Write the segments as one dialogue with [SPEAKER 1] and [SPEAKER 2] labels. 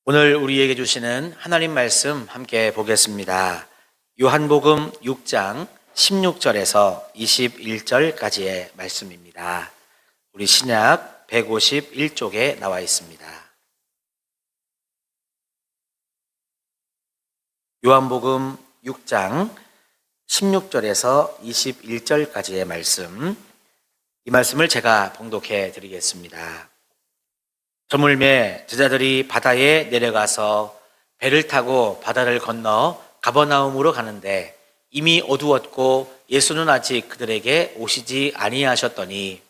[SPEAKER 1] 오늘 우리에게 주시는 하나님 말씀 함께 보겠습니다. 요한복음 6장 16절에서 21절까지의 말씀입니다. 우리 신약 151쪽에 나와 있습니다. 요한복음 6장 16절에서 21절까지의 말씀, 이 말씀을 제가 봉독해 드리겠습니다. 저물매 제자들이 바다에 내려가서 배를 타고 바다를 건너 가버나움으로 가는데 이미 어두웠고 예수는 아직 그들에게 오시지 아니하셨더니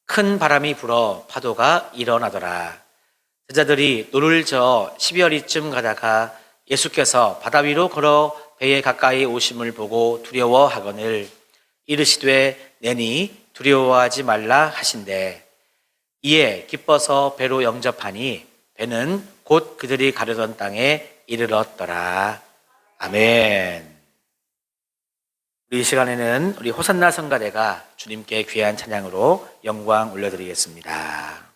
[SPEAKER 1] 큰 바람이 불어 파도가 일어나더라. 제자들이 노를 저어 12월이쯤 가다가 예수께서 바다 위로 걸어 배에 가까이 오심을 보고 두려워하거늘 이르시되 내니 두려워하지 말라 하신대. 이에 기뻐서 배로 영접하니 배는 곧 그들이 가려던 땅에 이르렀더라. 아멘. 우리 이 시간에는 우리 호산나 성가대가 주님께 귀한 찬양으로 영광 올려드리겠습니다.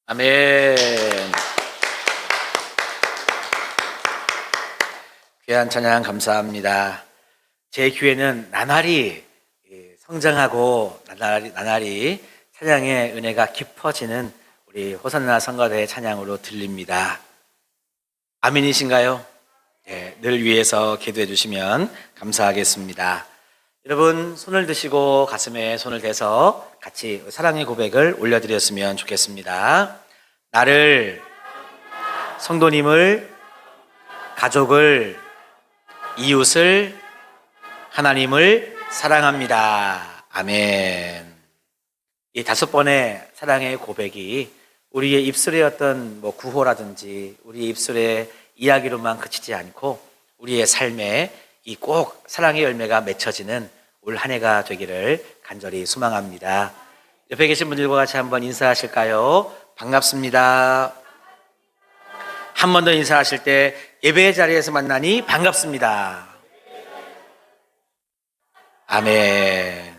[SPEAKER 1] 아멘. 귀한 찬양 감사합니다. 제 귀에는 나날이 성장하고 나날이 찬양의 은혜가 깊어지는 우리 호산나 성가대의 찬양으로 들립니다. 아멘이신가요? 네, 늘 위해서 기도해 주시면 감사하겠습니다. 여러분, 손을 드시고 가슴에 손을 대서 같이 사랑의 고백을 올려드렸으면 좋겠습니다. 나를, 성도님을, 가족을, 이웃을, 하나님을 사랑합니다. 아멘. 이 5번의 사랑의 고백이 우리의 입술의 어떤 구호라든지 우리의 입술의 이야기로만 그치지 않고 우리의 삶에 이 꼭 사랑의 열매가 맺혀지는 올 한 해가 되기를 간절히 소망합니다. 옆에 계신 분들과 같이 한번 인사하실까요? 반갑습니다. 한 번 더 인사하실 때 예배의 자리에서 만나니 반갑습니다. 아멘.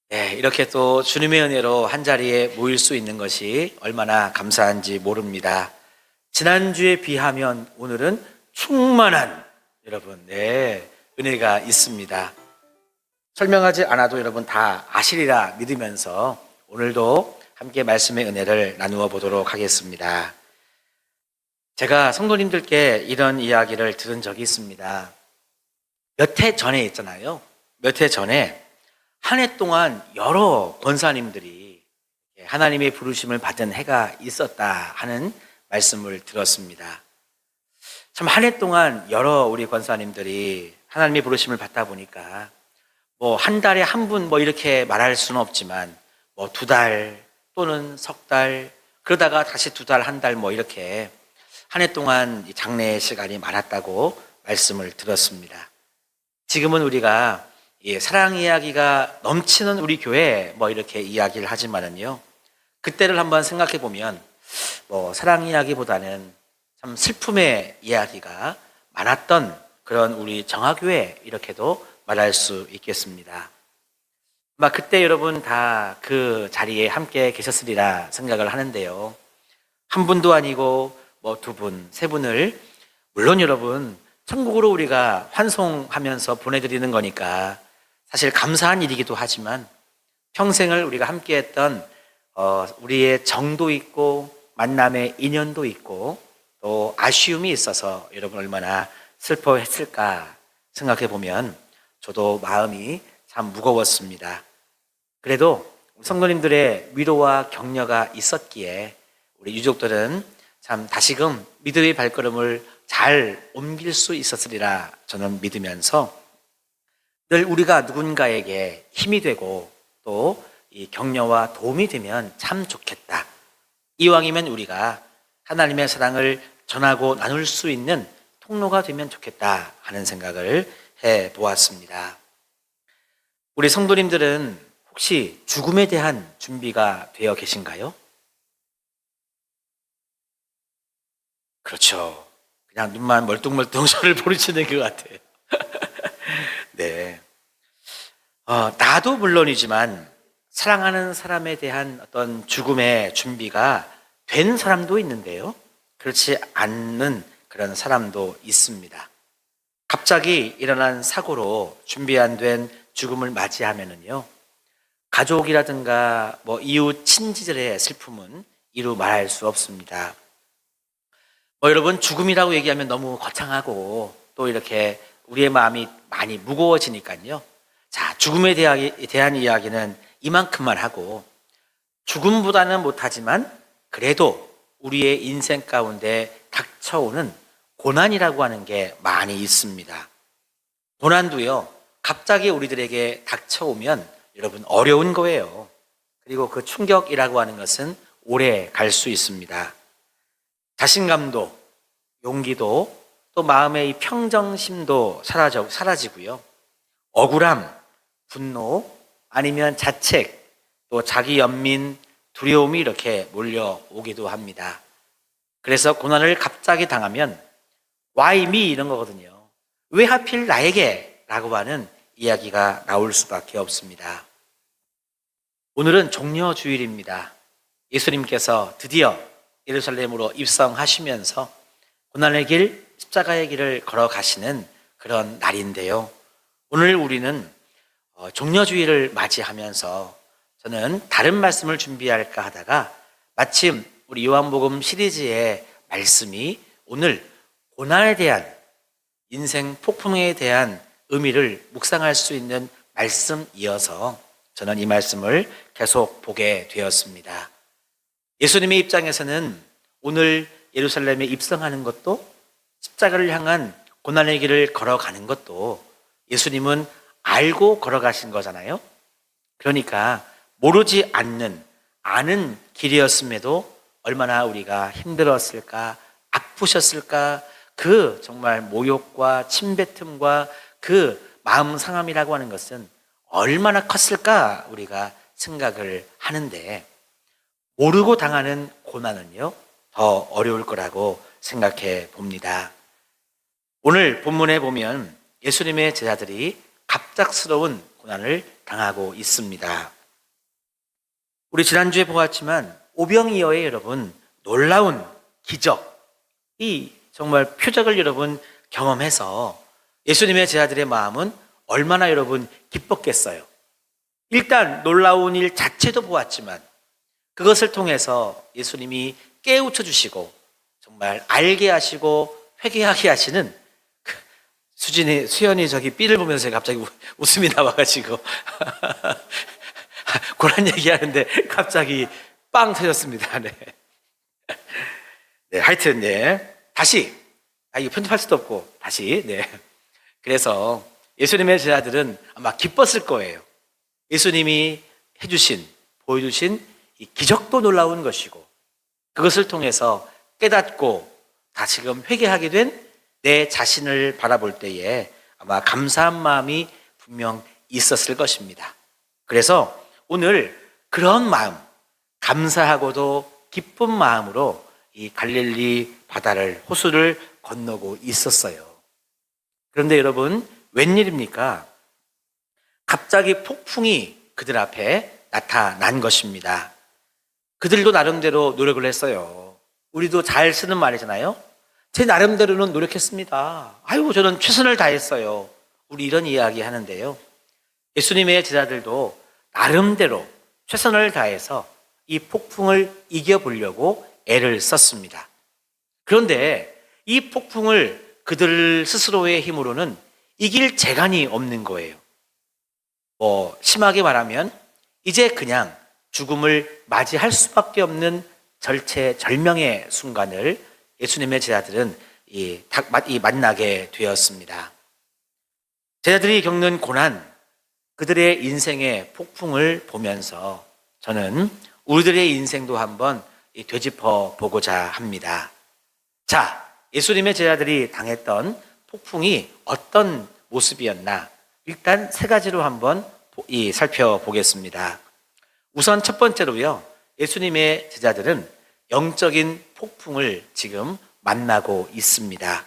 [SPEAKER 1] 네, 이렇게 또 주님의 은혜로 한 자리에 모일 수 있는 것이 얼마나 감사한지 모릅니다. 지난주에 비하면 오늘은 충만한 여러분, 은혜가 있습니다. 설명하지 않아도 여러분 다 아시리라 믿으면서 오늘도 함께 말씀의 은혜를 나누어 보도록 하겠습니다. 제가 성도님들께 이런 이야기를 들은 적이 있습니다. 몇 해 전에 있잖아요. 몇 해 전에 한 해 동안 여러 권사님들이 하나님의 부르심을 받은 해가 있었다 하는 말씀을 들었습니다. 참 한 해 동안 여러 우리 권사님들이 하나님의 부르심을 받다 보니까 뭐 한 달에 한 분 뭐 이렇게 말할 수는 없지만 뭐 2달 또는 석 달 그러다가 다시 2달, 한 달 뭐 이렇게 한 해 동안 장례의 시간이 많았다고 말씀을 들었습니다. 지금은 우리가 사랑 이야기가 넘치는 우리 교회 뭐 이렇게 이야기를 하지만은요, 그때를 한번 생각해 보면 뭐 사랑 이야기보다는 참 슬픔의 이야기가 많았던 그런 우리 정화교회 이렇게도 말할 수 있겠습니다. 아마 그때 여러분 다 그 자리에 함께 계셨으리라 생각을 하는데요. 한 분도 아니고 뭐 2분, 3분을 물론 여러분 천국으로 우리가 환송하면서 보내드리는 거니까 사실 감사한 일이기도 하지만 평생을 우리가 함께했던 우리의 정도 있고 만남의 인연도 있고 또 아쉬움이 있어서 여러분 얼마나 슬퍼했을까 생각해 보면 저도 마음이 참 무거웠습니다. 그래도 성도님들의 위로와 격려가 있었기에 우리 유족들은 참 다시금 믿음의 발걸음을 잘 옮길 수 있었으리라 저는 믿으면서 늘 우리가 누군가에게 힘이 되고 또 이 격려와 도움이 되면 참 좋겠다. 이왕이면 우리가 하나님의 사랑을 전하고 나눌 수 있는 통로가 되면 좋겠다 하는 생각을 해 보았습니다. 우리 성도님들은 혹시 죽음에 대한 준비가 되어 계신가요? 그렇죠. 그냥 눈만 멀뚱멀뚱 저를 보시는 것 같아요. 네. 나도 물론이지만 사랑하는 사람에 대한 어떤 죽음의 준비가 된 사람도 있는데요. 그렇지 않는 그런 사람도 있습니다. 갑자기 일어난 사고로 준비 안 된 죽음을 맞이하면은요, 가족이라든가 뭐 이웃 친지들의 슬픔은 이루 말할 수 없습니다. 여러분 죽음이라고 얘기하면 너무 거창하고 또 이렇게 우리의 마음이 많이 무거워지니까요. 자, 죽음에 대한 이야기는 이만큼만 하고 죽음보다는 못하지만 그래도 우리의 인생 가운데 닥쳐오는 고난이라고 하는 게 많이 있습니다. 고난도요, 갑자기 우리들에게 닥쳐오면 여러분 어려운 거예요. 그리고 그 충격이라고 하는 것은 오래 갈 수 있습니다. 자신감도, 용기도, 또 마음의 이 평정심도 사라지고요. 억울함, 분노, 아니면 자책, 또 자기 연민, 두려움이 이렇게 몰려오기도 합니다. 그래서 고난을 갑자기 당하면 Why me? 이런 거거든요. 왜 하필 나에게? 라고 하는 이야기가 나올 수밖에 없습니다. 오늘은 종려주일입니다. 예수님께서 드디어 예루살렘으로 입성하시면서 고난의 길, 십자가의 길을 걸어가시는 그런 날인데요. 오늘 우리는 종려주일을 맞이하면서 저는 다른 말씀을 준비할까 하다가 마침 우리 요한복음 시리즈의 말씀이 오늘 고난에 대한, 인생 폭풍에 대한 의미를 묵상할 수 있는 말씀이어서 저는 이 말씀을 계속 보게 되었습니다. 예수님의 입장에서는 오늘 예루살렘에 입성하는 것도, 십자가를 향한 고난의 길을 걸어가는 것도 예수님은 알고 걸어가신 거잖아요. 그러니까 모르지 않는, 아는 길이었음에도 얼마나 우리가 힘들었을까, 아프셨을까, 그 정말 모욕과 침뱉음과 그 마음 상함이라고 하는 것은 얼마나 컸을까 우리가 생각을 하는데, 모르고 당하는 고난은요 더 어려울 거라고 생각해 봅니다. 오늘 본문에 보면 예수님의 제자들이 갑작스러운 고난을 당하고 있습니다. 우리 지난주에 보았지만 오병이어의 여러분 놀라운 기적, 이 정말 표적을 여러분 경험해서 예수님의 제자들의 마음은 얼마나 여러분 기뻤겠어요. 일단 놀라운 일 자체도 보았지만 그것을 통해서 예수님이 깨우쳐 주시고 정말 알게 하시고 회개하게 하시는 수연이 저기 삐를 보면서 갑자기 웃음이 나와가지고 그런 얘기하는데 갑자기 빵 터졌습니다. 네. 네, 하여튼 다시 이거 편집할 수도 없고 다시 그래서 예수님의 제자들은 아마 기뻤을 거예요. 예수님이 해주신 보여주신 이 기적도 놀라운 것이고 그것을 통해서 깨닫고 다시금 회개하게 된 내 자신을 바라볼 때에 아마 감사한 마음이 분명 있었을 것입니다. 그래서 오늘 그런 마음, 감사하고도 기쁜 마음으로 이 갈릴리 바다를 호수를 건너고 있었어요. 그런데 여러분 웬일입니까? 갑자기 폭풍이 그들 앞에 나타난 것입니다. 그들도 나름대로 노력을 했어요. 우리도 잘 쓰는 말이잖아요. 제 나름대로는 노력했습니다. 아이고 저는 최선을 다했어요. 우리 이런 이야기 하는데요. 예수님의 제자들도 나름대로 최선을 다해서 이 폭풍을 이겨보려고 애를 썼습니다. 그런데 이 폭풍을 그들 스스로의 힘으로는 이길 재간이 없는 거예요. 심하게 말하면 이제 그냥 죽음을 맞이할 수밖에 없는 절체절명의 순간을 예수님의 제자들은 만나게 되었습니다. 제자들이 겪는 고난, 그들의 인생의 폭풍을 보면서 저는 우리들의 인생도 한번 되짚어 보고자 합니다. 자, 예수님의 제자들이 당했던 폭풍이 어떤 모습이었나? 일단 세 가지로 한번 살펴보겠습니다. 우선 첫 번째로요, 예수님의 제자들은 영적인 폭풍을 지금 만나고 있습니다.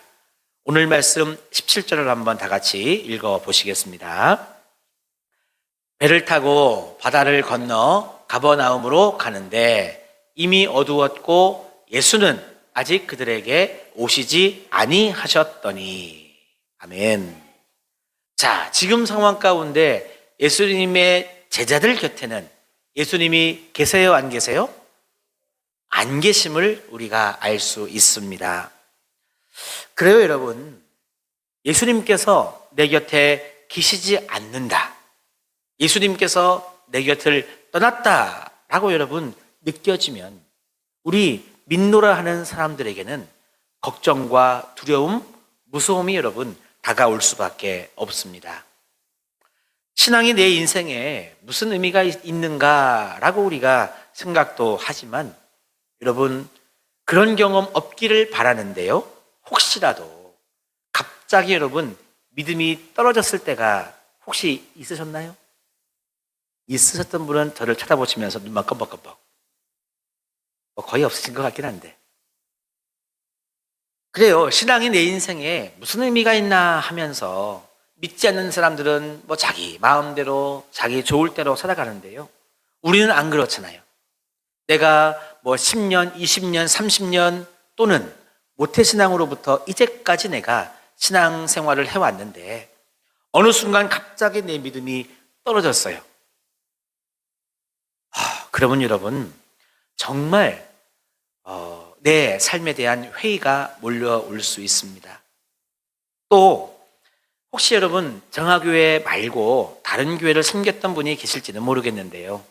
[SPEAKER 1] 오늘 말씀 17절을 한번 다 같이 읽어 보시겠습니다. 배를 타고 바다를 건너 가버나움으로 가는데 이미 어두웠고 예수는 아직 그들에게 오시지 아니하셨더니. 아멘. 자, 지금 상황 가운데 예수님의 제자들 곁에는 예수님이 계세요, 안 계세요? 안 계심을 우리가 알 수 있습니다. 그래요, 여러분. 예수님께서 내 곁에 계시지 않는다. 예수님께서 내 곁을 떠났다라고 여러분 느껴지면 우리 믿노라 하는 사람들에게는 걱정과 두려움, 무서움이 여러분 다가올 수밖에 없습니다. 신앙이 내 인생에 무슨 의미가 있는가라고 우리가 생각도 하지만 여러분 그런 경험 없기를 바라는데요. 혹시라도 갑자기 여러분 믿음이 떨어졌을 때가 혹시 있으셨나요? 있으셨던 분은 저를 쳐다보시면서 눈만 껌뻑껌뻑. 거의 없으신 것 같긴 한데. 그래요. 신앙이 내 인생에 무슨 의미가 있나 하면서 믿지 않는 사람들은 자기 마음대로 자기 좋을 대로 살아가는데요. 우리는 안 그렇잖아요. 내가 10년, 20년, 30년 또는 모태신앙으로부터 이제까지 내가 신앙생활을 해왔는데 어느 순간 갑자기 내 믿음이 떨어졌어요. 그러면 여러분 정말 내 삶에 대한 회의가 몰려올 수 있습니다. 또 혹시 여러분 정화교회 말고 다른 교회를 섬겼던 분이 계실지는 모르겠는데요.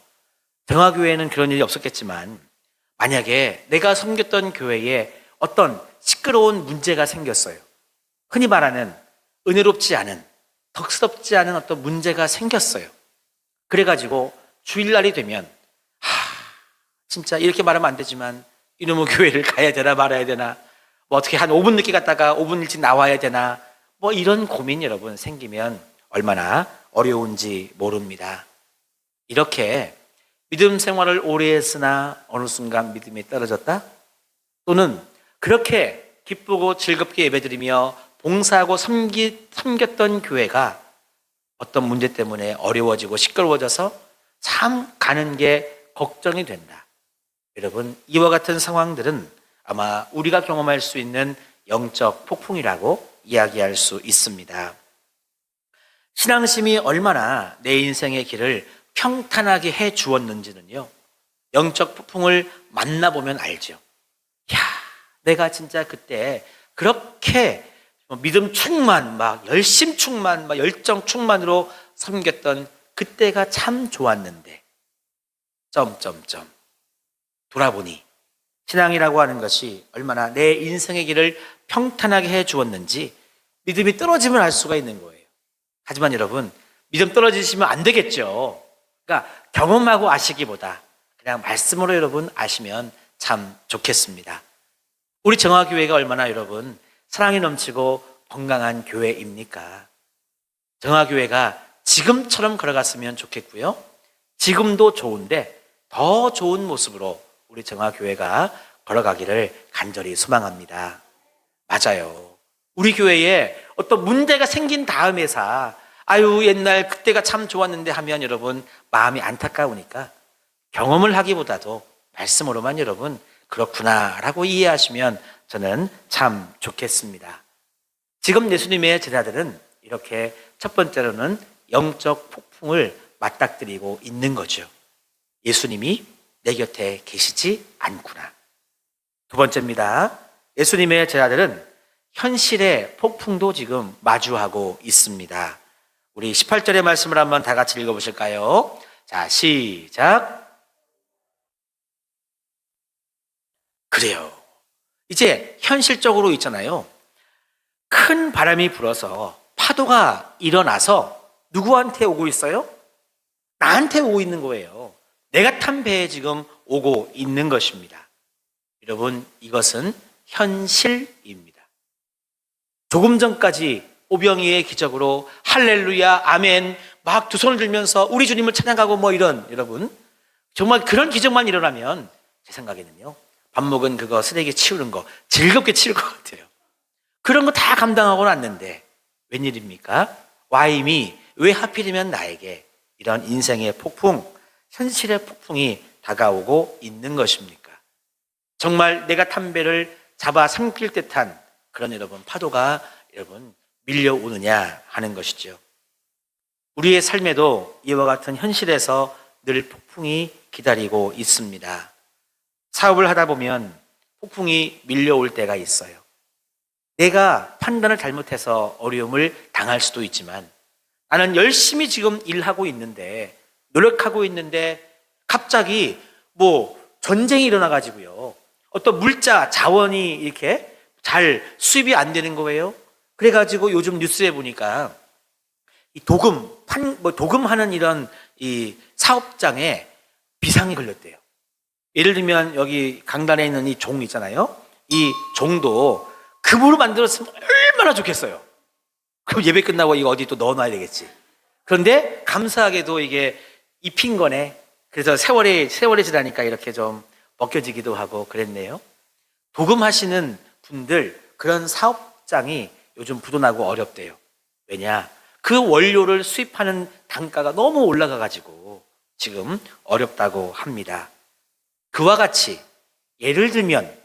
[SPEAKER 1] 정화교회는 그런 일이 없었겠지만 만약에 내가 섬겼던 교회에 어떤 시끄러운 문제가 생겼어요. 흔히 말하는 은혜롭지 않은, 덕스럽지 않은 어떤 문제가 생겼어요. 그래가지고 주일날이 되면 진짜 이렇게 말하면 안 되지만 이놈의 교회를 가야 되나 말아야 되나, 어떻게 한 5분 늦게 갔다가 5분 일찍 나와야 되나, 이런 고민 여러분 생기면 얼마나 어려운지 모릅니다. 이렇게 믿음 생활을 오래 했으나 어느 순간 믿음이 떨어졌다? 또는 그렇게 기쁘고 즐겁게 예배드리며 봉사하고 섬겼던 교회가 어떤 문제 때문에 어려워지고 시끄러워져서 참 가는 게 걱정이 된다. 여러분, 이와 같은 상황들은 아마 우리가 경험할 수 있는 영적 폭풍이라고 이야기할 수 있습니다. 신앙심이 얼마나 내 인생의 길을 평탄하게 해 주었는지는요, 영적 폭풍을 만나보면 알죠. 야, 내가 진짜 그때 그렇게 믿음 충만, 막 열심 충만, 막 열정 충만으로 섬겼던 그때가 참 좋았는데, 점점점. 돌아보니 신앙이라고 하는 것이 얼마나 내 인생의 길을 평탄하게 해 주었는지 믿음이 떨어지면 알 수가 있는 거예요. 하지만 여러분, 믿음 떨어지시면 안 되겠죠. 그러니까 경험하고 아시기보다 그냥 말씀으로 여러분 아시면 참 좋겠습니다. 우리 정화교회가 얼마나 여러분 사랑이 넘치고 건강한 교회입니까? 정화교회가 지금처럼 걸어갔으면 좋겠고요. 지금도 좋은데 더 좋은 모습으로 우리 정화교회가 걸어가기를 간절히 소망합니다. 맞아요. 우리 교회에 어떤 문제가 생긴 다음에서 아유 옛날 그때가 참 좋았는데 하면 여러분 마음이 안타까우니까 경험을 하기보다도 말씀으로만 여러분 그렇구나라고 이해하시면 저는 참 좋겠습니다. 지금 예수님의 제자들은 이렇게 첫 번째로는 영적 폭풍을 맞닥뜨리고 있는 거죠. 예수님이 내 곁에 계시지 않구나. 두 번째입니다. 예수님의 제자들은 현실의 폭풍도 지금 마주하고 있습니다. 우리 18절의 말씀을 한번 다 같이 읽어보실까요? 자, 시작. 그래요. 이제 현실적으로 있잖아요. 큰 바람이 불어서 파도가 일어나서 누구한테 오고 있어요? 나한테 오고 있는 거예요. 내가 탄 배에 지금 오고 있는 것입니다. 여러분, 이것은 현실입니다. 조금 전까지 오병이의 기적으로 할렐루야, 아멘, 막 두 손을 들면서 우리 주님을 찬양하고 뭐 이런, 여러분, 정말 그런 기적만 일어나면 제 생각에는요, 밥 먹은 그거 쓰레기 치우는 거 즐겁게 치울 것 같아요. 그런 거 다 감당하고 났는데 웬일입니까? 와임이 왜 하필이면 나에게 이런 인생의 폭풍, 현실의 폭풍이 다가오고 있는 것입니까? 정말 내가 탄 배를 잡아 삼킬 듯한 그런 여러분 파도가 여러분 밀려오느냐 하는 것이죠. 우리의 삶에도 이와 같은 현실에서 늘 폭풍이 기다리고 있습니다. 사업을 하다 보면 폭풍이 밀려올 때가 있어요. 내가 판단을 잘못해서 어려움을 당할 수도 있지만 나는 열심히 지금 일하고 있는데 노력하고 있는데 갑자기 뭐 전쟁이 일어나가지고요. 어떤 물자 자원이 이렇게 잘 수입이 안 되는 거예요. 그래가지고 요즘 뉴스에 보니까 이 도금하는 이런 이 사업장에 비상이 걸렸대요. 예를 들면 여기 강단에 있는 이 종 있잖아요. 이 종도 금으로 만들었으면 얼마나 좋겠어요. 그럼 예배 끝나고 이거 어디 또 넣어놔야 되겠지. 그런데 감사하게도 이게 입힌 거네. 그래서 세월이 지나니까 이렇게 좀 벗겨지기도 하고 그랬네요. 도금하시는 분들 그런 사업장이 요즘 부도나고 어렵대요. 왜냐? 그 원료를 수입하는 단가가 너무 올라가가지고 지금 어렵다고 합니다. 그와 같이 예를 들면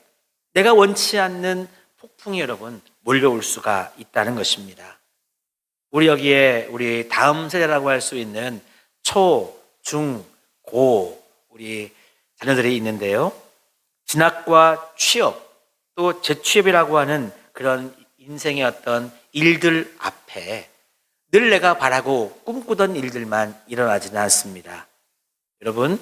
[SPEAKER 1] 내가 원치 않는 폭풍이 여러분 몰려올 수가 있다는 것입니다. 우리 여기에 우리 다음 세대라고 할 수 있는 초, 중, 고 우리 자녀들이 있는데요. 진학과 취업 또 재취업이라고 하는 그런 인생의 어떤 일들 앞에 늘 내가 바라고 꿈꾸던 일들만 일어나지는 않습니다. 여러분,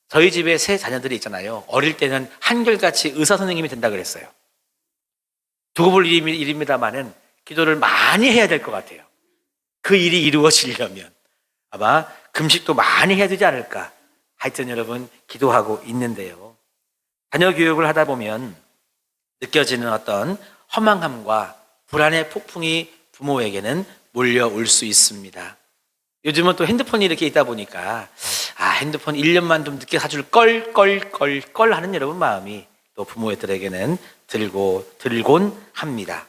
[SPEAKER 1] 저희 집에 세 자녀들이 있잖아요. 어릴 때는 한결같이 의사 선생님이 된다 그랬어요. 두고 볼 일입니다만은 기도를 많이 해야 될 것 같아요. 그 일이 이루어지려면 아마 금식도 많이 해야 되지 않을까. 하여튼 여러분 기도하고 있는데요. 자녀 교육을 하다 보면 느껴지는 어떤 허망함과 불안의 폭풍이 부모에게는 몰려올 수 있습니다. 요즘은 또 핸드폰이 이렇게 있다 보니까 핸드폰 1년만 좀 늦게 사줄 걸 하는 여러분 마음이 또 부모들에게는 들곤 합니다.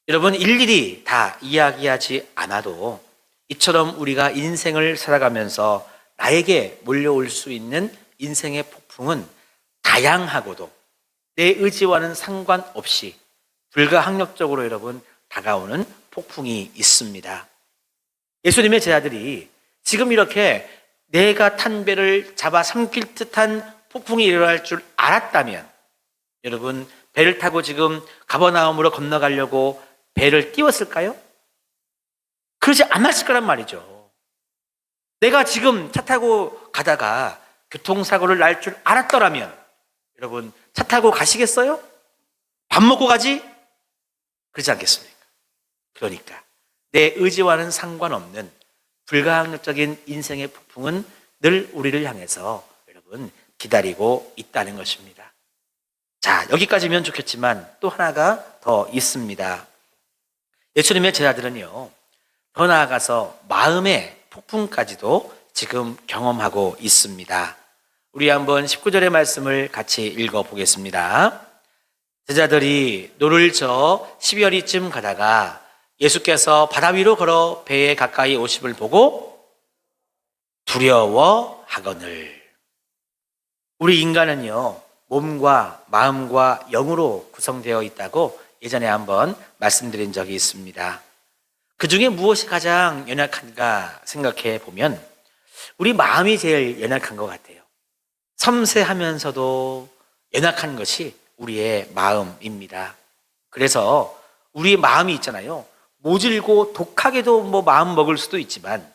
[SPEAKER 1] 여러분 일일이 다 이야기하지 않아도 이처럼 우리가 인생을 살아가면서 나에게 몰려올 수 있는 인생의 폭풍은 다양하고도 내 의지와는 상관없이 불가항력적으로 여러분 다가오는 폭풍이 있습니다. 예수님의 제자들이 지금 이렇게 내가 탄 배를 잡아 삼킬 듯한 폭풍이 일어날 줄 알았다면, 여러분, 배를 타고 지금 가버나움으로 건너가려고 배를 띄웠을까요? 그러지 않았을 거란 말이죠. 내가 지금 차 타고 가다가 교통사고를 날 줄 알았더라면, 여러분, 차 타고 가시겠어요? 밥 먹고 가지? 그러지 않겠습니까? 그러니까 내 의지와는 상관없는 불가항력적인 인생의 폭풍은 늘 우리를 향해서 여러분 기다리고 있다는 것입니다. 자, 여기까지면 좋겠지만 또 하나가 더 있습니다. 예수님의 제자들은요, 더 나아가서 마음의 폭풍까지도 지금 경험하고 있습니다. 우리 한번 19절의 말씀을 같이 읽어보겠습니다. 제자들이 노를 저 12월이쯤 가다가 예수께서 바다 위로 걸어 배에 가까이 오심을 보고 두려워하거늘. 우리 인간은요, 몸과 마음과 영으로 구성되어 있다고 예전에 한번 말씀드린 적이 있습니다. 그 중에 무엇이 가장 연약한가 생각해 보면 우리 마음이 제일 연약한 것 같아요. 섬세하면서도 연약한 것이 우리의 마음입니다. 그래서 우리의 마음이 있잖아요. 모질고 독하게도 마음 먹을 수도 있지만,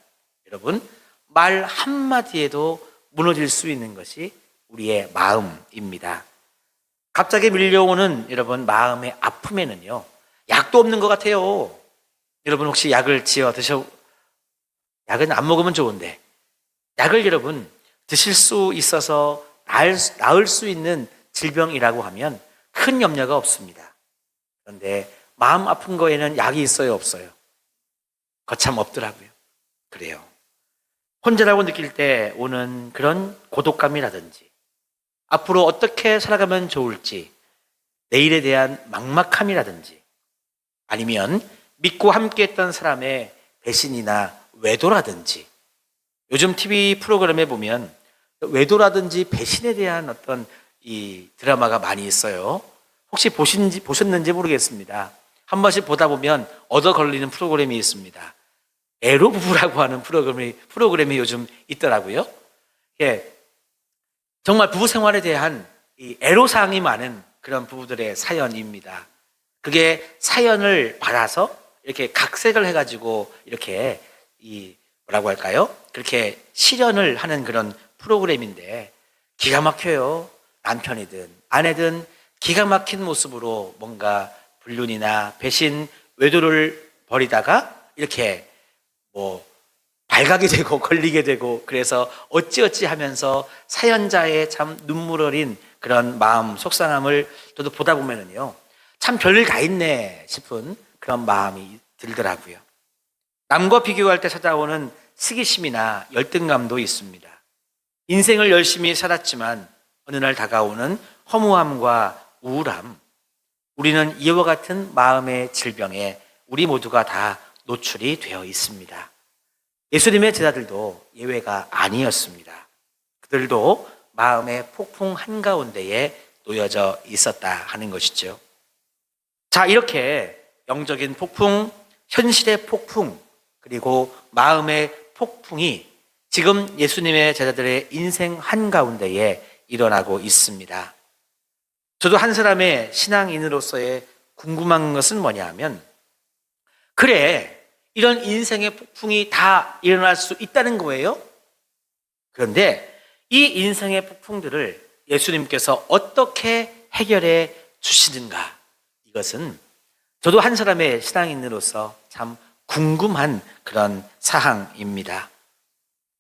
[SPEAKER 1] 여러분, 말 한마디에도 무너질 수 있는 것이 우리의 마음입니다. 갑자기 밀려오는 여러분 마음의 아픔에는요, 약도 없는 것 같아요. 여러분 혹시 약을 약은 안 먹으면 좋은데, 약을 여러분 드실 수 있어서 나을 수 있는 질병이라고 하면 큰 염려가 없습니다. 그런데 마음 아픈 거에는 약이 있어요, 없어요? 거참 없더라고요. 그래요. 혼자라고 느낄 때 오는 그런 고독감이라든지, 앞으로 어떻게 살아가면 좋을지, 내일에 대한 막막함이라든지, 아니면 믿고 함께했던 사람의 배신이나 외도라든지, 요즘 TV 프로그램에 보면 외도라든지 배신에 대한 어떤 이 드라마가 많이 있어요. 혹시 보셨는지 모르겠습니다. 한 번씩 보다 보면 얻어 걸리는 프로그램이 있습니다. 애로 부부라고 하는 프로그램이 요즘 있더라고요. 예, 정말 부부 생활에 대한 이 애로사항이 많은 그런 부부들의 사연입니다. 그게 사연을 받아서 이렇게 각색을 해가지고 이렇게 뭐라고 할까요? 그렇게 실현을 하는 그런 프로그램인데 기가 막혀요. 남편이든 아내든 기가 막힌 모습으로 뭔가 불륜이나 배신, 외도를 벌이다가 이렇게 발각이 되고 걸리게 되고, 그래서 어찌어찌 하면서 사연자의 참 눈물 어린 그런 마음, 속상함을 저도 보다 보면은요, 참 별일 다 있네 싶은 그런 마음이 들더라고요. 남과 비교할 때 찾아오는 시기심이나 열등감도 있습니다. 인생을 열심히 살았지만 어느 날 다가오는 허무함과 우울함, 우리는 이와 같은 마음의 질병에 우리 모두가 다 노출이 되어 있습니다. 예수님의 제자들도 예외가 아니었습니다. 그들도 마음의 폭풍 한가운데에 놓여져 있었다 하는 것이죠. 자, 이렇게 영적인 폭풍, 현실의 폭풍, 그리고 마음의 폭풍이 지금 예수님의 제자들의 인생 한가운데에 일어나고 있습니다. 저도 한 사람의 신앙인으로서의 궁금한 것은 뭐냐 하면, 그래, 이런 인생의 폭풍이 다 일어날 수 있다는 거예요. 그런데 이 인생의 폭풍들을 예수님께서 어떻게 해결해 주시는가? 이것은 저도 한 사람의 신앙인으로서 참 궁금한 그런 사항입니다.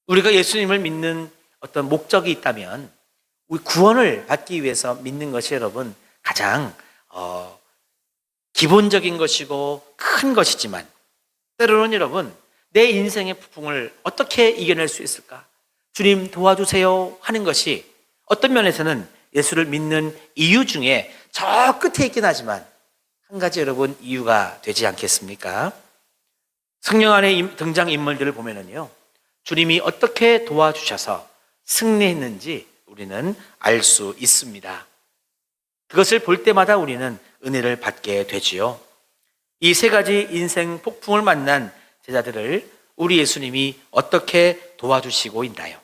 [SPEAKER 1] 우리가 예수님을 믿는 어떤 목적이 있다면 우리 구원을 받기 위해서 믿는 것이 여러분 가장 기본적인 것이고 큰 것이지만, 때로는 여러분 내 인생의 폭풍을 어떻게 이겨낼 수 있을까? 주님 도와주세요 하는 것이 어떤 면에서는 예수를 믿는 이유 중에 저 끝에 있긴 하지만 한 가지 여러분 이유가 되지 않겠습니까? 성령 안의 등장인물들을 보면은요, 주님이 어떻게 도와주셔서 승리했는지 우리는 알 수 있습니다. 그것을 볼 때마다 우리는 은혜를 받게 되지요. 이 세 가지 인생 폭풍을 만난 제자들을 우리 예수님이 어떻게 도와주시고 있나요?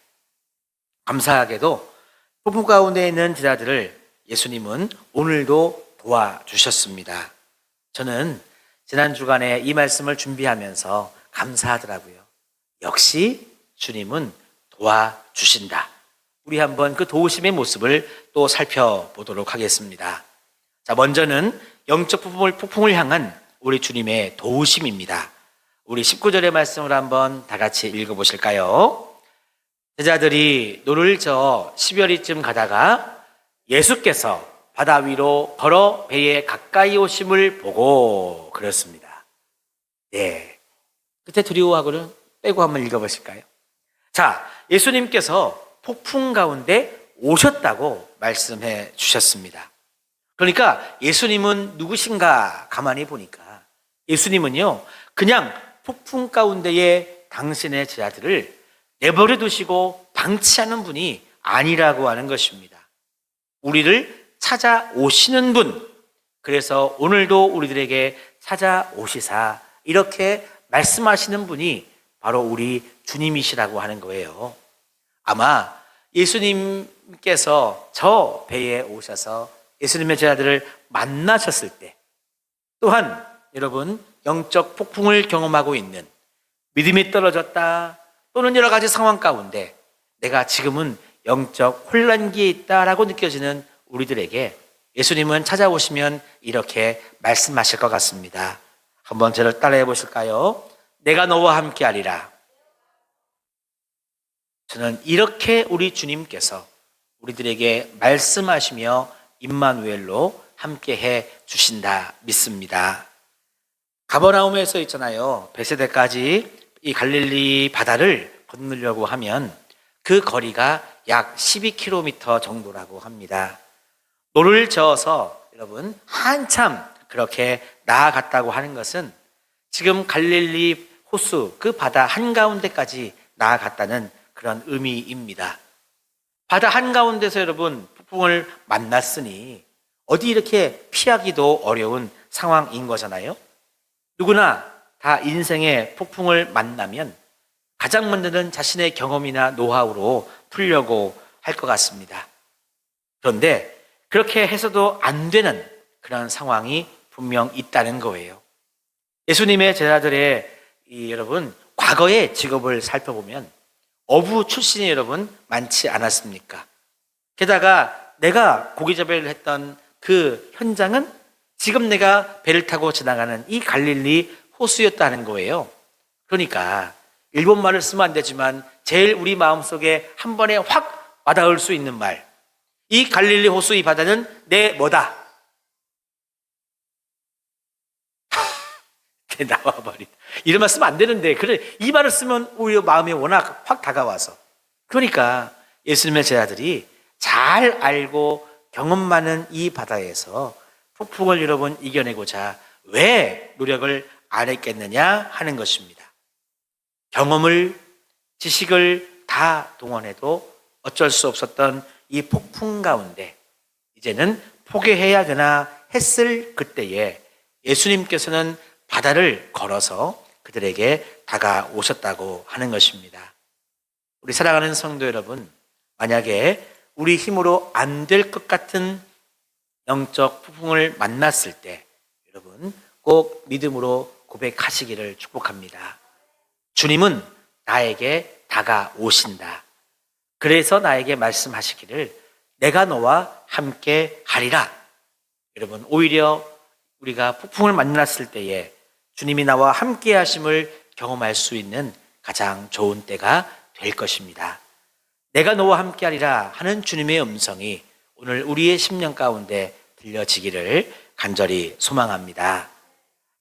[SPEAKER 1] 감사하게도 폭풍 가운데 있는 제자들을 예수님은 오늘도 도와주셨습니다. 저는 지난 주간에 이 말씀을 준비하면서 감사하더라고요. 역시 주님은 도와주신다. 우리 한번 그 도우심의 모습을 또 살펴보도록 하겠습니다. 자, 먼저는 영적 폭풍을 향한 우리 주님의 도우심입니다. 우리 19절의 말씀을 한번 다 같이 읽어보실까요? 제자들이 노를 저어 10여리쯤 가다가 예수께서 바다 위로 걸어 배에 가까이 오심을 보고 그랬습니다. 네. 끝에 두려워하고는 빼고 한번 읽어보실까요? 자, 예수님께서 폭풍 가운데 오셨다고 말씀해 주셨습니다. 그러니까 예수님은 누구신가 가만히 보니까 예수님은요, 그냥 폭풍 가운데에 당신의 제자들을 내버려 두시고 방치하는 분이 아니라고 하는 것입니다. 우리를 찾아오시는 분, 그래서 오늘도 우리들에게 찾아오시사 이렇게 말씀하시는 분이 바로 우리 주님이시라고 하는 거예요. 아마 예수님께서 저 배에 오셔서 예수님의 제자들을 만나셨을 때, 또한 여러분 영적 폭풍을 경험하고 있는, 믿음이 떨어졌다 또는 여러 가지 상황 가운데 내가 지금은 영적 혼란기에 있다라고 느껴지는 우리들에게 예수님은 찾아오시면 이렇게 말씀하실 것 같습니다. 한번 저를 따라해 보실까요? 내가 너와 함께 하리라. 저는 이렇게 우리 주님께서 우리들에게 말씀하시며 임마누엘로 함께해 주신다 믿습니다. 가버나움에서 있잖아요, 베세다까지 이 갈릴리 바다를 건너려고 하면 그 거리가 약 12km 정도라고 합니다. 노를 저어서 여러분 한참 그렇게 나아갔다고 하는 것은 지금 갈릴리 호수 그 바다 한가운데까지 나아갔다는 그런 의미입니다. 바다 한가운데서 여러분 폭풍을 만났으니 어디 이렇게 피하기도 어려운 상황인 거잖아요. 누구나 다 인생의 폭풍을 만나면 가장 먼저는 자신의 경험이나 노하우로 풀려고 할 것 같습니다. 그런데 그렇게 해서도 안 되는 그런 상황이 분명 있다는 거예요. 예수님의 제자들의 여러분 과거의 직업을 살펴보면 어부 출신이 여러분 많지 않았습니까? 게다가 내가 고기잡이를 했던 그 현장은 지금 내가 배를 타고 지나가는 이 갈릴리 호수였다는 거예요. 그러니까 일본말을 쓰면 안 되지만 제일 우리 마음속에 한 번에 확 와닿을 수 있는 말, 이 갈릴리 호수 이 바다는 내 뭐다? 나와버린. 이런 말 쓰면 안 되는데 그래 이 말을 쓰면 우리 마음에 워낙 확 다가와서. 그러니까 예수님의 제자들이 잘 알고 경험 많은 이 바다에서 폭풍을 여러분 이겨내고자 왜 노력을 안 했겠느냐 하는 것입니다. 경험을, 지식을 다 동원해도 어쩔 수 없었던 이 폭풍 가운데 이제는 포기해야 되나 했을 그때에 예수님께서는 바다를 걸어서 그들에게 다가오셨다고 하는 것입니다. 우리 사랑하는 성도 여러분, 만약에 우리 힘으로 안 될 것 같은 영적 폭풍을 만났을 때 여러분 꼭 믿음으로 고백하시기를 축복합니다. 주님은 나에게 다가오신다. 그래서 나에게 말씀하시기를 내가 너와 함께 하리라. 여러분 오히려 우리가 폭풍을 만났을 때에 주님이 나와 함께 하심을 경험할 수 있는 가장 좋은 때가 될 것입니다. 내가 너와 함께 하리라 하는 주님의 음성이 오늘 우리의 심령 가운데 들려지기를 간절히 소망합니다.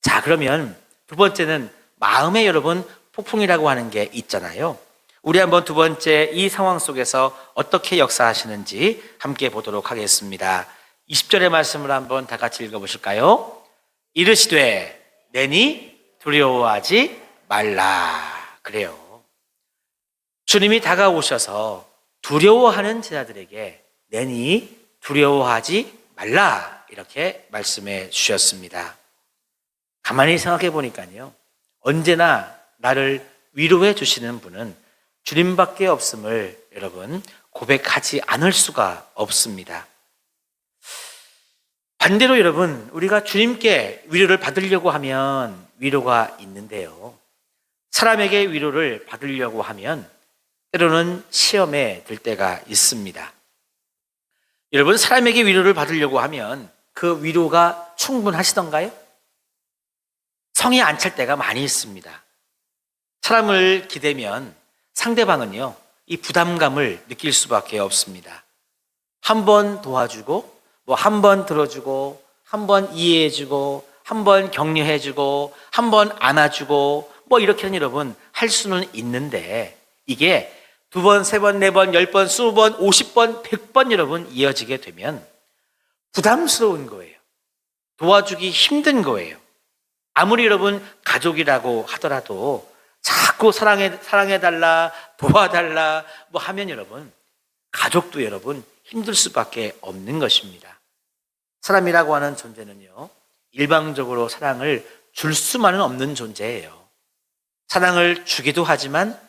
[SPEAKER 1] 자, 그러면 두 번째는 마음에 여러분 폭풍이라고 하는 게 있잖아요. 우리 한번 두 번째 이 상황 속에서 어떻게 역사하시는지 함께 보도록 하겠습니다. 20절의 말씀을 한번 다 같이 읽어보실까요? 이르시되 내니 두려워하지 말라. 그래요. 주님이 다가오셔서 두려워하는 제자들에게 내니 두려워하지 말라 이렇게 말씀해 주셨습니다. 가만히 생각해 보니까요, 언제나 나를 위로해 주시는 분은 주님밖에 없음을 여러분 고백하지 않을 수가 없습니다. 반대로 여러분, 우리가 주님께 위로를 받으려고 하면 위로가 있는데요, 사람에게 위로를 받으려고 하면 때로는 시험에 들 때가 있습니다. 여러분, 사람에게 위로를 받으려고 하면 그 위로가 충분하시던가요? 성이 안 찰 때가 많이 있습니다. 사람을 기대면 상대방은요, 이 부담감을 느낄 수밖에 없습니다. 한 번 도와주고, 한 번 들어주고, 한 번 이해해주고, 한 번 격려해주고, 한 번 안아주고, 이렇게는 여러분 할 수는 있는데, 이게 2번, 3번, 4번, 10번, 20번, 50번, 100번 여러분 이어지게 되면 부담스러운 거예요. 도와주기 힘든 거예요. 아무리 여러분 가족이라고 하더라도 자꾸 사랑해달라, 도와달라 하면 여러분, 가족도 여러분 힘들 수밖에 없는 것입니다. 사람이라고 하는 존재는요, 일방적으로 사랑을 줄 수만은 없는 존재예요. 사랑을 주기도 하지만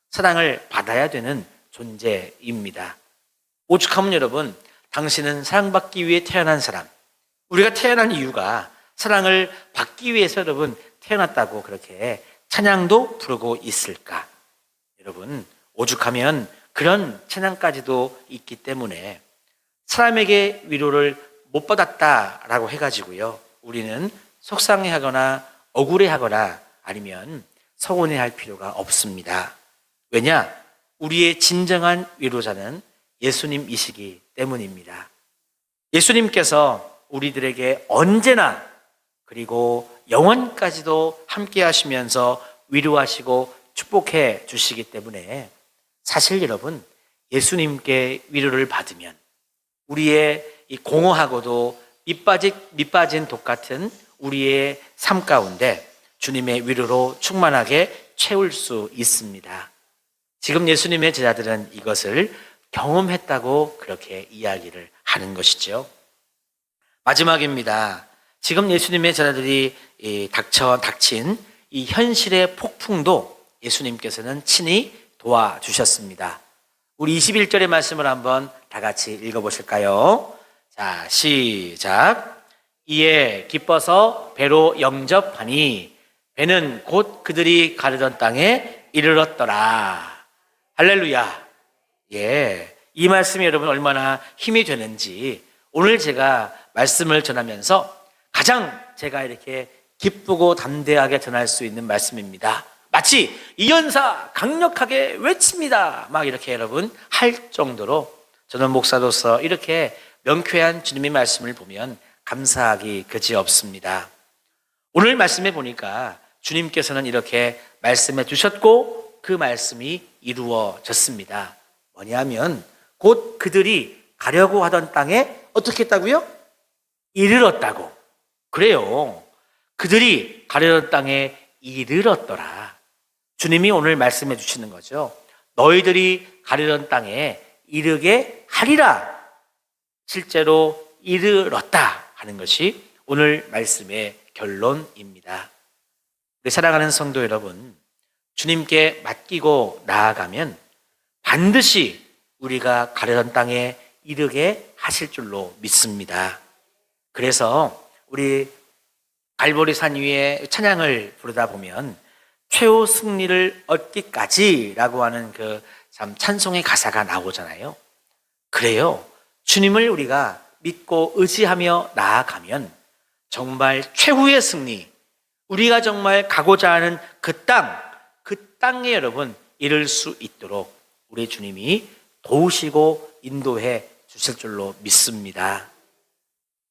[SPEAKER 1] 사랑을 받아야 되는 존재입니다. 오죽하면 여러분, 당신은 사랑받기 위해 태어난 사람, 우리가 태어난 이유가 사랑을 받기 위해서 여러분 태어났다고 그렇게 찬양도 부르고 있을까? 여러분, 오죽하면 그런 찬양까지도 있기 때문에 사람에게 위로를 못 받았다라고 해가지고요, 우리는 속상해하거나 억울해하거나 아니면 서운해할 필요가 없습니다. 왜냐? 우리의 진정한 위로자는 예수님이시기 때문입니다. 예수님께서 우리들에게 언제나 그리고 영원까지도 함께 하시면서 위로하시고 축복해 주시기 때문에 사실 여러분, 예수님께 위로를 받으면 우리의 이 공허하고도 밑빠진 독 같은 우리의 삶 가운데 주님의 위로로 충만하게 채울 수 있습니다. 지금 예수님의 제자들은 이것을 경험했다고 그렇게 이야기를 하는 것이죠. 마지막입니다. 지금 예수님의 제자들이 닥친 이 현실의 폭풍도 예수님께서는 친히 도와주셨습니다. 우리 21절의 말씀을 한번 다 같이 읽어보실까요? 자, 시작. 이에 기뻐서 배로 영접하니 배는 곧 그들이 가려던 땅에 이르렀더라. 할렐루야. 예, 이 말씀이 여러분 얼마나 힘이 되는지 오늘 제가 말씀을 전하면서 가장 제가 이렇게 기쁘고 담대하게 전할 수 있는 말씀입니다. 마치 이연사 강력하게 외칩니다 이렇게 여러분 할 정도로 저는 목사로서 이렇게 명쾌한 주님의 말씀을 보면 감사하기 그지없습니다. 오늘 말씀해 보니까 주님께서는 이렇게 말씀해 주셨고 그 말씀이 이루어졌습니다. 뭐냐면 곧 그들이 가려고 하던 땅에 어떻게 했다고요? 이르렀다고. 그래요. 그들이 가려던 땅에 이르렀더라. 주님이 오늘 말씀해 주시는 거죠. 너희들이 가려던 땅에 이르게 하리라. 실제로 이르렀다 하는 것이 오늘 말씀의 결론입니다. 우리 사랑하는 성도 여러분, 주님께 맡기고 나아가면 반드시 우리가 가려던 땅에 이르게 하실 줄로 믿습니다. 그래서 우리 갈보리 산 위에 찬양을 부르다 보면 최후 승리를 얻기까지라고 하는 그 참 찬송의 가사가 나오잖아요. 그래요. 주님을 우리가 믿고 의지하며 나아가면 정말 최후의 승리, 우리가 정말 가고자 하는 그 땅에 여러분 이룰 수 있도록 우리 주님이 도우시고 인도해 주실 줄로 믿습니다.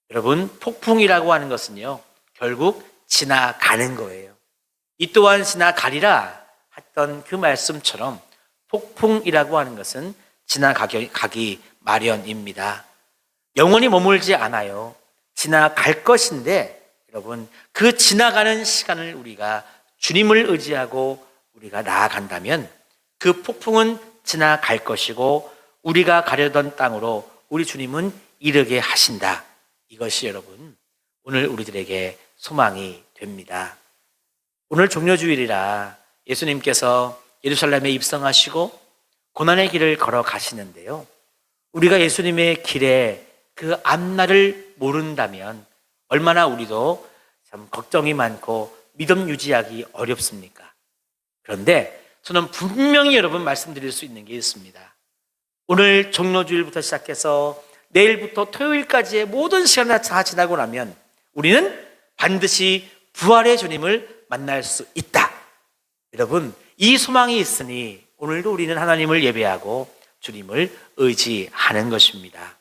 [SPEAKER 1] 여러분, 폭풍이라고 하는 것은요, 결국 지나가는 거예요. 이 또한 지나가리라 했던 그 말씀처럼 폭풍이라고 하는 것은 지나가기 마련입니다. 영원히 머물지 않아요. 지나갈 것인데 여러분, 그 지나가는 시간을 우리가 주님을 의지하고 우리가 나아간다면 그 폭풍은 지나갈 것이고 우리가 가려던 땅으로 우리 주님은 이르게 하신다. 이것이 여러분 오늘 우리들에게 소망이 됩니다. 오늘 종려주일이라 예수님께서 예루살렘에 입성하시고 고난의 길을 걸어 가시는데요. 우리가 예수님의 길에 그 앞날을 모른다면 얼마나 우리도 참 걱정이 많고 믿음 유지하기 어렵습니까? 그런데 저는 분명히 여러분 말씀드릴 수 있는 게 있습니다. 오늘 종려주일부터 시작해서 내일부터 토요일까지의 모든 시간을 다 지나고 나면 우리는 반드시 부활의 주님을 만날 수 있다. 여러분, 이 소망이 있으니 오늘도 우리는 하나님을 예배하고 주님을 의지하는 것입니다.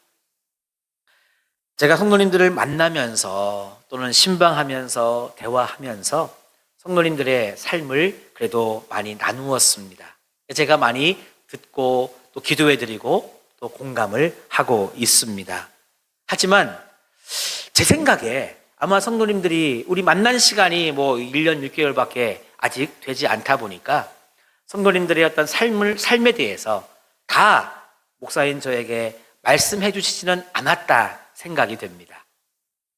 [SPEAKER 1] 제가 성도님들을 만나면서 또는 신방하면서 대화하면서 성도님들의 삶을 그래도 많이 나누었습니다. 제가 많이 듣고 또 기도해드리고 또 공감을 하고 있습니다. 하지만 제 생각에 아마 성도님들이 우리 만난 시간이 뭐 1년 6개월밖에 아직 되지 않다 보니까 성도님들의 어떤 삶에 대해서 다 목사인 저에게 말씀해 주시지는 않았다 생각이 됩니다.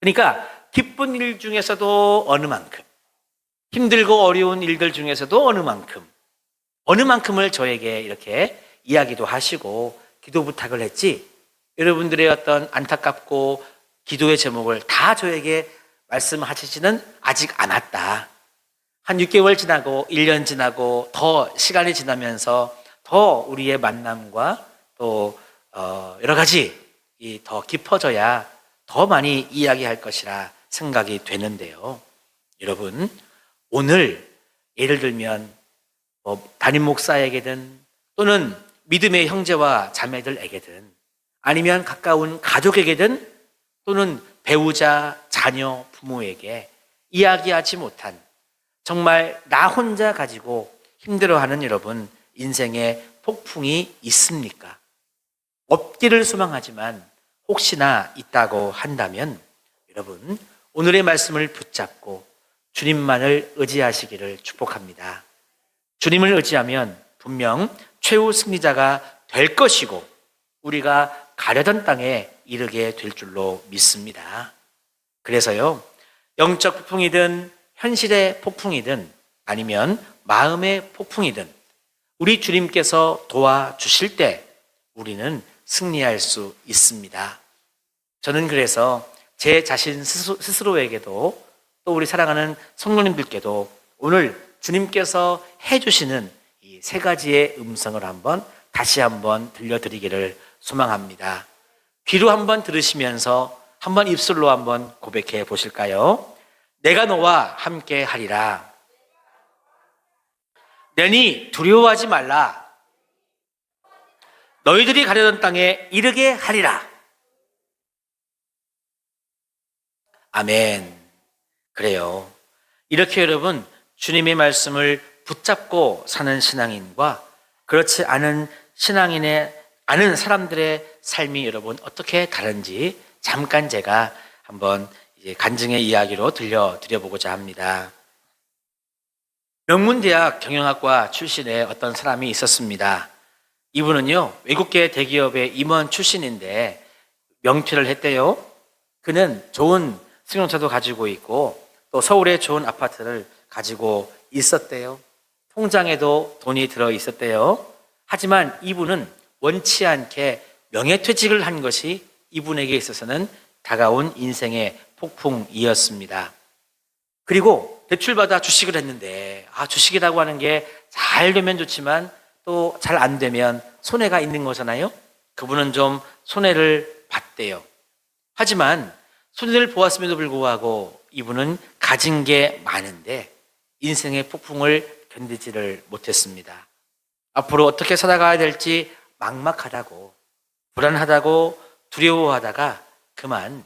[SPEAKER 1] 그러니까 기쁜 일 중에서도 어느 만큼, 힘들고 어려운 일들 중에서도 어느 만큼을 저에게 이렇게 이야기도 하시고 기도 부탁을 했지, 여러분들의 어떤 안타깝고 기도의 제목을 다 저에게 말씀하시지는 아직 않았다. 한 6개월 지나고 1년 지나고 더 시간이 지나면서 더 우리의 만남과 또 여러 가지 더 깊어져야 더 많이 이야기할 것이라 생각이 되는데요. 여러분, 오늘 예를 들면 담임 목사에게든 또는 믿음의 형제와 자매들에게든 아니면 가까운 가족에게든 또는 배우자, 자녀, 부모에게 이야기하지 못한 정말 나 혼자 가지고 힘들어하는 여러분 인생의 폭풍이 있습니까? 없기를 소망하지만 혹시나 있다고 한다면 여러분 오늘의 말씀을 붙잡고 주님만을 의지하시기를 축복합니다. 주님을 의지하면 분명 최후 승리자가 될 것이고 우리가 가려던 땅에 이르게 될 줄로 믿습니다. 그래서요, 영적 폭풍이든 현실의 폭풍이든 아니면 마음의 폭풍이든 우리 주님께서 도와주실 때 우리는 승리할 수 있습니다. 저는 그래서 제 자신 스스로에게도 또 우리 사랑하는 성도님들께도 오늘 주님께서 해주시는 이 세 가지의 음성을 다시 한번 들려드리기를 소망합니다. 귀로 한번 들으시면서 한번 입술로 한번 고백해 보실까요? 내가 너와 함께 하리라. 내니 두려워하지 말라. 너희들이 가려던 땅에 이르게 하리라. 아멘. 그래요. 이렇게 여러분 주님의 말씀을 붙잡고 사는 신앙인과 그렇지 않은 아는 사람들의 삶이 여러분 어떻게 다른지 잠깐 제가 한번 이제 간증의 이야기로 들려드려보고자 합니다. 명문대학 경영학과 출신의 어떤 사람이 있었습니다. 이분은요, 외국계 대기업의 임원 출신인데 명퇴를 했대요. 그는 좋은 승용차도 가지고 있고 또 서울에 좋은 아파트를 가지고 있었대요. 통장에도 돈이 들어 있었대요. 하지만 이분은 원치 않게 명예퇴직을 한 것이 이분에게 있어서는 다가온 인생의 폭풍이었습니다. 그리고 대출받아 주식을 했는데 주식이라고 하는 게 잘 되면 좋지만 또 잘 안 되면 손해가 있는 거잖아요. 그분은 좀 손해를 봤대요. 하지만 손해를 보았음에도 불구하고 이분은 가진 게 많은데 인생의 폭풍을 견디지를 못했습니다. 앞으로 어떻게 살아가야 될지 막막하다고 불안하다고 두려워하다가 그만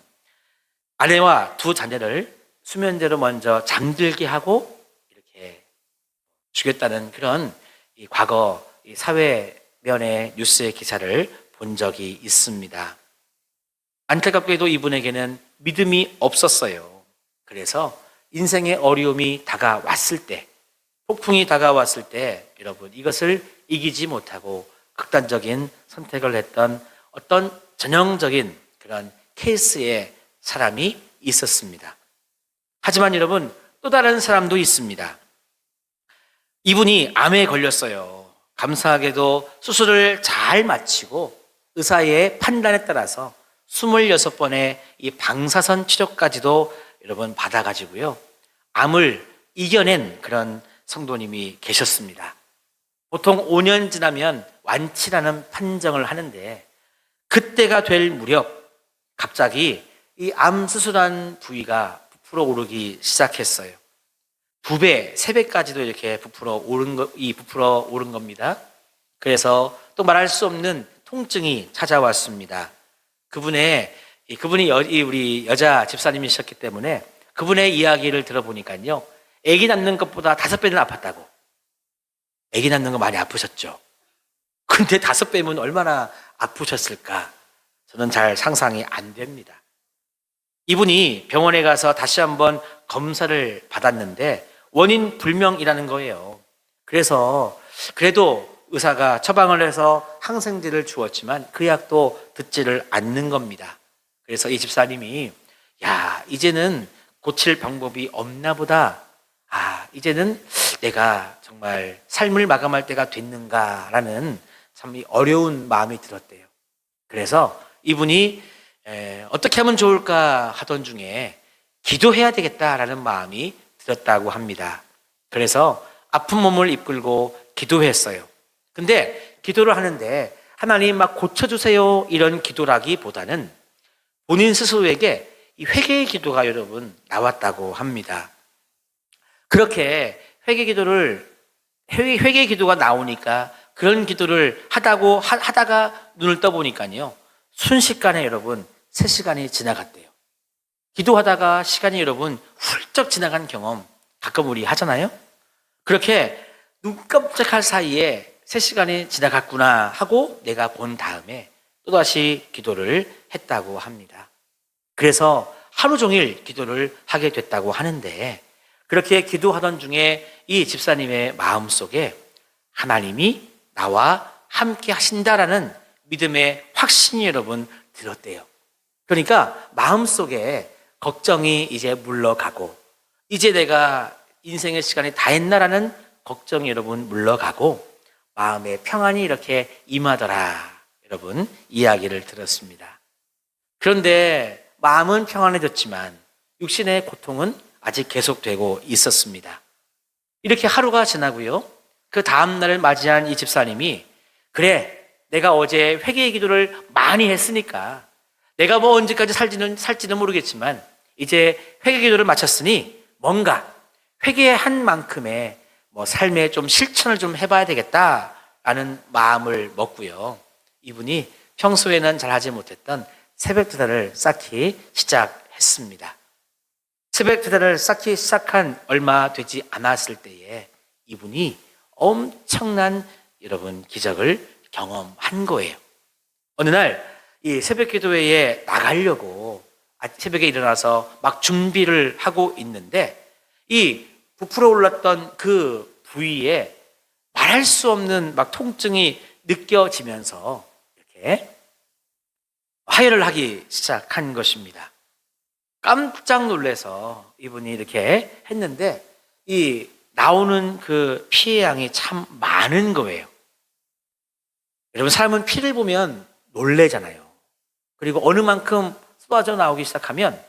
[SPEAKER 1] 아내와 두 자녀를 수면제로 먼저 잠들게 하고 이렇게 죽였다는 그런 과거 사회면의 뉴스의 기사를 본 적이 있습니다. 안타깝게도 이분에게는 믿음이 없었어요. 그래서 인생의 어려움이 다가왔을 때, 폭풍이 다가왔을 때 여러분 이것을 이기지 못하고 극단적인 선택을 했던 어떤 전형적인 그런 케이스의 사람이 있었습니다. 하지만 여러분 또 다른 사람도 있습니다. 이분이 암에 걸렸어요. 감사하게도 수술을 잘 마치고 의사의 판단에 따라서 26번의 이 방사선 치료까지도 여러분 받아가지고요. 암을 이겨낸 그런 성도님이 계셨습니다. 보통 5년 지나면 완치라는 판정을 하는데 그때가 될 무렵 갑자기 이 암 수술한 부위가 부풀어 오르기 시작했어요. 2배, 3배까지도 이렇게 부풀어 오른 겁니다. 그래서 또 말할 수 없는 통증이 찾아왔습니다. 그분이 우리 여자 집사님이셨기 때문에 그분의 이야기를 들어보니까요. 아기 낳는 것보다 5배는 아팠다고. 아기 낳는 거 많이 아프셨죠? 근데 5배면 얼마나 아프셨을까? 저는 잘 상상이 안 됩니다. 이분이 병원에 가서 다시 한번 검사를 받았는데 원인 불명이라는 거예요. 그래서 그래도 의사가 처방을 해서 항생제를 주었지만 그 약도 듣지를 않는 겁니다. 그래서 이 집사님이 이제는 고칠 방법이 없나 보다. 이제는 내가 정말 삶을 마감할 때가 됐는가라는 참 어려운 마음이 들었대요. 그래서 이분이 어떻게 하면 좋을까 하던 중에 기도해야 되겠다라는 마음이 들었다고 합니다. 그래서 아픈 몸을 이끌고 기도했어요. 근데 기도를 하는데 하나님 막 고쳐주세요 이런 기도라기보다는 본인 스스로에게 이 회개의 기도가 여러분 나왔다고 합니다. 그렇게 회개의 기도가 나오니까 그런 기도를 하다가 눈을 떠보니까요. 순식간에 여러분 3시간이 지나갔대요. 기도하다가 시간이 여러분 훌쩍 지나간 경험 가끔 우리 하잖아요. 그렇게 눈 깜짝할 사이에 3시간이 지나갔구나 하고 내가 본 다음에 또다시 기도를 했다고 합니다. 그래서 하루 종일 기도를 하게 됐다고 하는데 그렇게 기도하던 중에 이 집사님의 마음속에 하나님이 나와 함께 하신다라는 믿음의 확신이 여러분 들었대요. 그러니까 마음속에 걱정이 이제 물러가고 이제 내가 인생의 시간이 다 했나라는 걱정이 여러분 물러가고 마음의 평안이 이렇게 임하더라 여러분 이야기를 들었습니다. 그런데 마음은 평안해졌지만 육신의 고통은 아직 계속되고 있었습니다. 이렇게 하루가 지나고요. 그 다음 날을 맞이한 이 집사님이 그래 내가 어제 회개의 기도를 많이 했으니까 내가 뭐 언제까지 살지는 모르겠지만 이제 회개 기도를 마쳤으니 뭔가 회개한 만큼의 삶에 좀 실천을 좀 해봐야 되겠다라는 마음을 먹고요. 이분이 평소에는 잘하지 못했던 새벽 기도를 쌓기 시작했습니다. 새벽 기도를 쌓기 시작한 얼마 되지 않았을 때에 이분이 엄청난 여러분 기적을 경험한 거예요. 어느 날 이 새벽 기도회에 나가려고 새벽에 일어나서 막 준비를 하고 있는데 이 부풀어 올랐던 그 부위에 말할 수 없는 막 통증이 느껴지면서 이렇게 화해를 하기 시작한 것입니다. 깜짝 놀라서 이분이 이렇게 했는데 이 나오는 그 피의 양이 참 많은 거예요. 여러분 사람은 피를 보면 놀래잖아요. 그리고 어느 만큼 쏟아져 나오기 시작하면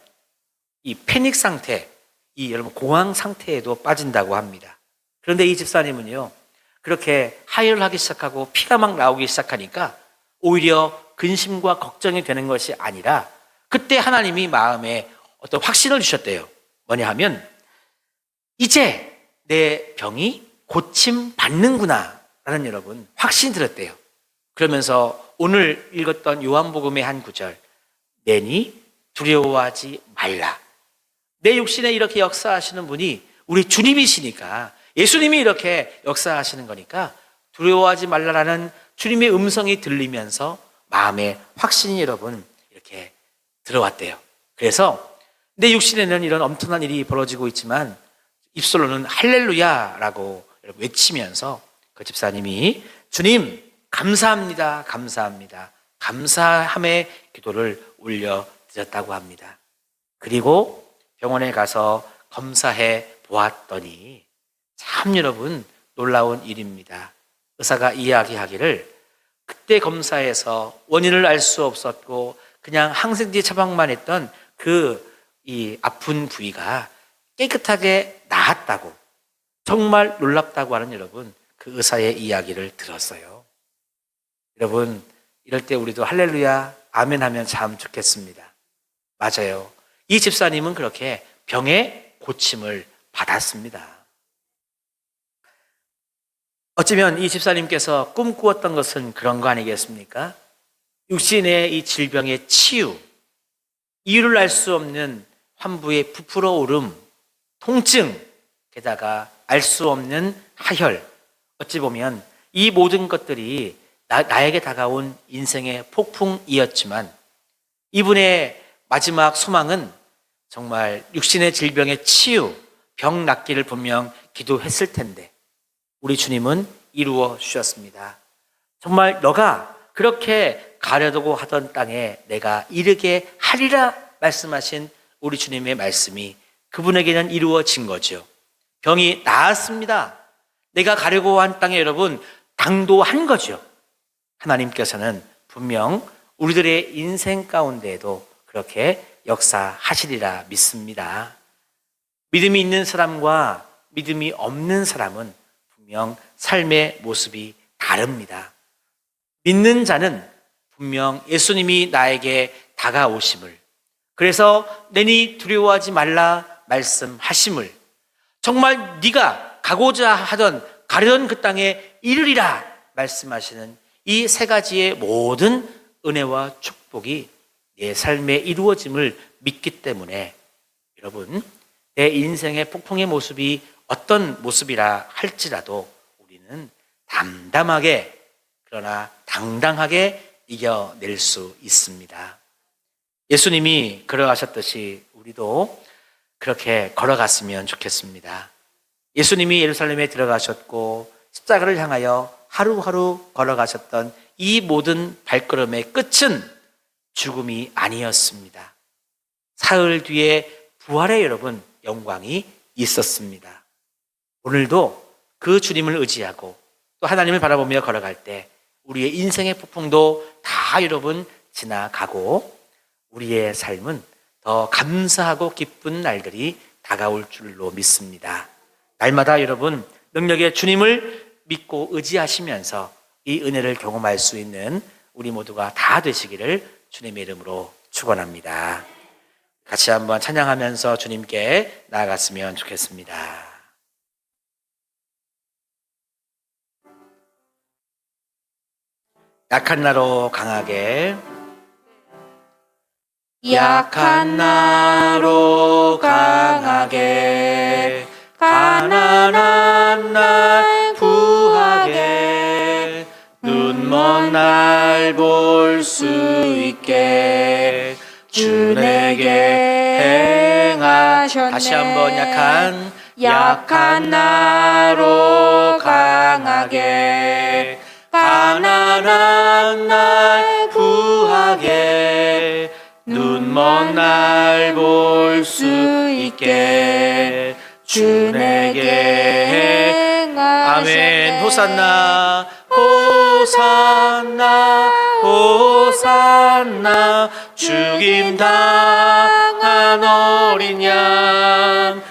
[SPEAKER 1] 이 패닉 상태, 이 여러분 공황 상태에도 빠진다고 합니다. 그런데 이 집사님은요, 그렇게 하혈을 하기 시작하고 피가 막 나오기 시작하니까 오히려 근심과 걱정이 되는 것이 아니라 그때 하나님이 마음에 어떤 확신을 주셨대요. 뭐냐 하면 이제 내 병이 고침 받는구나 라는 여러분 확신이 들었대요. 그러면서 오늘 읽었던 요한복음의 한 구절, 내니 두려워하지 말라. 내 육신에 이렇게 역사하시는 분이 우리 주님이시니까, 예수님이 이렇게 역사하시는 거니까 두려워하지 말라라는 주님의 음성이 들리면서 마음에 확신이 여러분 이렇게 들어왔대요. 그래서 내 육신에는 이런 엄청난 일이 벌어지고 있지만 입술로는 할렐루야라고 외치면서 그 집사님이 주님 감사합니다, 감사합니다, 감사함의 기도를 올려드렸다고 합니다. 그리고 병원에 가서 검사해 보았더니 참 여러분 놀라운 일입니다. 의사가 이야기하기를 그때 검사에서 원인을 알 수 없었고 그냥 항생제 처방만 했던 이 아픈 부위가 깨끗하게 나았다고, 정말 놀랍다고 하는 여러분 그 의사의 이야기를 들었어요. 여러분 이럴 때 우리도 할렐루야 아멘 하면 참 좋겠습니다. 맞아요. 이 집사님은 그렇게 병의 고침을 받았습니다. 어쩌면 이 집사님께서 꿈꾸었던 것은 그런 거 아니겠습니까? 육신의 이 질병의 치유, 이유를 알 수 없는 환부의 부풀어 오름, 통증, 게다가 알 수 없는 하혈, 어찌 보면 이 모든 것들이 나에게 다가온 인생의 폭풍이었지만 이분의 마지막 소망은 정말 육신의 질병의 치유, 병 낫기를 분명 기도했을 텐데 우리 주님은 이루어 주셨습니다. 정말 너가 그렇게 가려두고 하던 땅에 내가 이르게 하리라 말씀하신 우리 주님의 말씀이 그분에게는 이루어진 거죠. 병이 나았습니다. 내가 가려고 한 땅에 여러분 당도한 거죠. 하나님께서는 분명 우리들의 인생 가운데에도 그렇게 역사하시리라 믿습니다. 믿음이 있는 사람과 믿음이 없는 사람은 분명 삶의 모습이 다릅니다. 믿는 자는 분명 예수님이 나에게 다가오심을, 그래서 내니 두려워하지 말라 말씀하심을, 정말 네가 가고자 하던 가려던 그 땅에 이르리라 말씀하시는 이 세 가지의 모든 은혜와 축복이 내 삶에 이루어짐을 믿기 때문에 여러분 내 인생의 폭풍의 모습이 어떤 모습이라 할지라도 우리는 담담하게 그러나 당당하게 이겨낼 수 있습니다. 예수님이 걸어가셨듯이 우리도 그렇게 걸어갔으면 좋겠습니다. 예수님이 예루살렘에 들어가셨고 십자가를 향하여 하루하루 걸어가셨던 이 모든 발걸음의 끝은 죽음이 아니었습니다. 사흘 뒤에 부활의 여러분 영광이 있었습니다. 오늘도 그 주님을 의지하고 또 하나님을 바라보며 걸어갈 때 우리의 인생의 폭풍도 다 여러분 지나가고 우리의 삶은 더 감사하고 기쁜 날들이 다가올 줄로 믿습니다. 날마다 여러분 능력의 주님을 믿고 의지하시면서 이 은혜를 경험할 수 있는 우리 모두가 다 되시기를 주님의 이름으로 축원합니다. 같이 한번 찬양하면서 주님께 나아갔으면 좋겠습니다. 약한 나로 강하게, 약한 나로 강하게, 가난한 날 부하게, 눈먼 날 볼 수 있게 주 내게 행하셨네. 다시 한번 약한 나로 강하게, 가난한 날 부하게, 눈먼 날 볼 수 있게 주 내게 행하셨네. 아멘. 호산나 호산나 호산나, 죽임 당한 어린 양.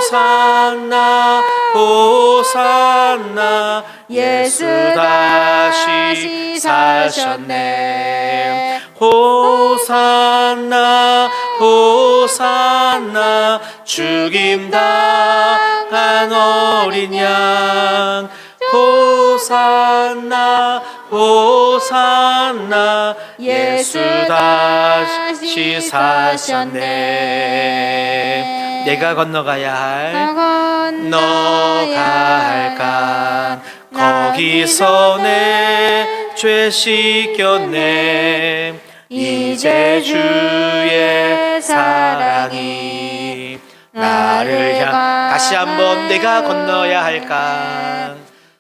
[SPEAKER 1] 호산나 호산나, 예수 다시 사셨네. 호산나 호산나, 죽임 당한 어린 양. 호산나 호산나, 예수 다시 사셨네. 내가 건너가야 할 강, 거기서 내 죄 씻겼네. 이제 주의 사랑이 나를 다시 한번 내가 건너야 할 강,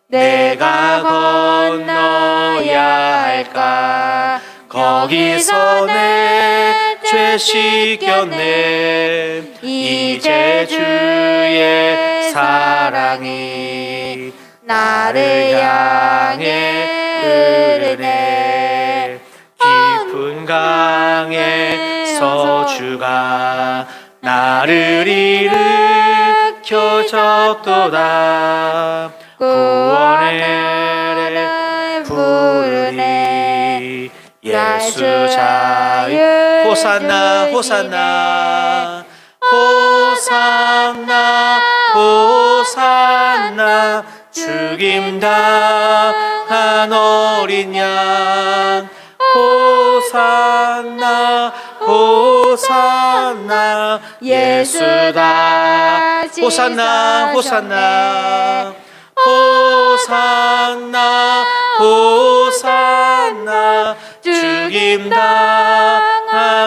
[SPEAKER 1] 내가 건너야 할 강, 거기서 내 죄 씻겼네. 이제 주의 사랑이 나를 향해 흐르네. 깊은 강에서 주가 나를 일으켜 줬도다. 구원의 부르니 예수 자유. 호산나 호산나 호산나 호산나 죽임당한 어린 양. 호산나 호산나 예수다. 호산나 호산나 호산나 호산나 죽임당한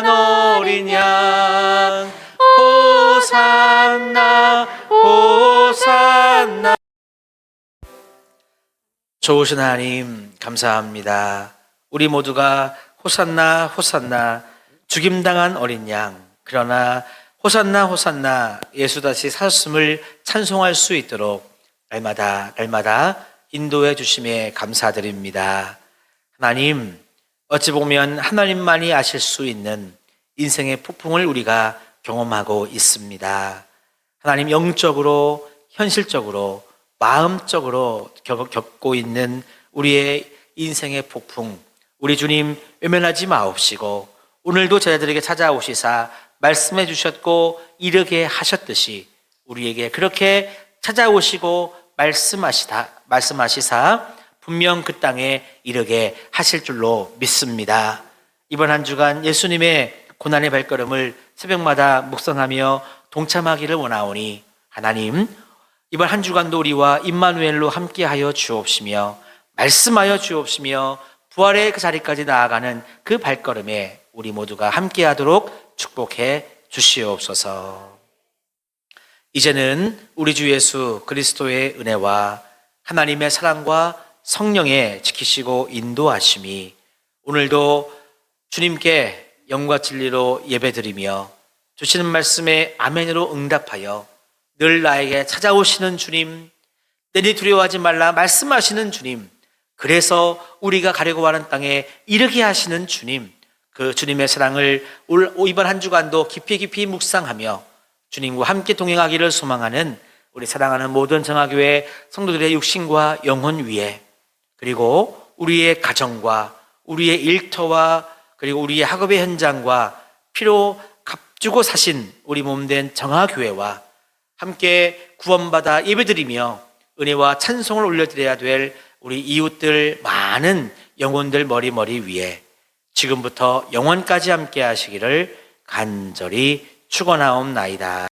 [SPEAKER 1] 어린 양. 호산나 호산나. 좋으신 하나님 감사합니다. 우리 모두가 호산나 호산나 죽임당한 어린 양, 그러나 호산나 호산나 예수 다시 사셨음을 찬송할 수 있도록 날마다 인도해 주심에 감사드립니다. 하나님, 어찌 보면 하나님만이 아실 수 있는 인생의 폭풍을 우리가 경험하고 있습니다. 하나님, 영적으로, 현실적으로, 마음적으로 겪고 있는 우리의 인생의 폭풍, 우리 주님 외면하지 마옵시고 오늘도 제자들에게 찾아오시사 말씀해 주셨고 이르게 하셨듯이 우리에게 그렇게 찾아오시고 말씀하시사 분명 그 땅에 이르게 하실 줄로 믿습니다. 이번 한 주간 예수님의 고난의 발걸음을 새벽마다 묵상하며 동참하기를 원하오니 하나님, 이번 한 주간도 우리와 임마누엘로 함께하여 주옵시며 말씀하여 주옵시며 부활의 그 자리까지 나아가는 그 발걸음에 우리 모두가 함께하도록 축복해 주시옵소서. 이제는 우리 주 예수 그리스도의 은혜와 하나님의 사랑과 성령의 지키시고 인도하심이 오늘도 주님께 영과 진리로 예배드리며 주시는 말씀에 아멘으로 응답하여 늘 나에게 찾아오시는 주님, 내니 두려워하지 말라 말씀하시는 주님, 그래서 우리가 가려고 하는 땅에 이르게 하시는 주님, 그 주님의 사랑을 이번 한 주간도 깊이 묵상하며 주님과 함께 동행하기를 소망하는 우리 사랑하는 모든 정화교회 성도들의 육신과 영혼 위에, 그리고 우리의 가정과 우리의 일터와 그리고 우리의 학업의 현장과 피로 값주고 사신 우리 몸된 정화교회와 함께 구원받아 예배드리며 은혜와 찬송을 올려드려야 될 우리 이웃들 많은 영혼들 머리 위에 지금부터 영원까지 함께 하시기를 간절히 축원하옵나이다.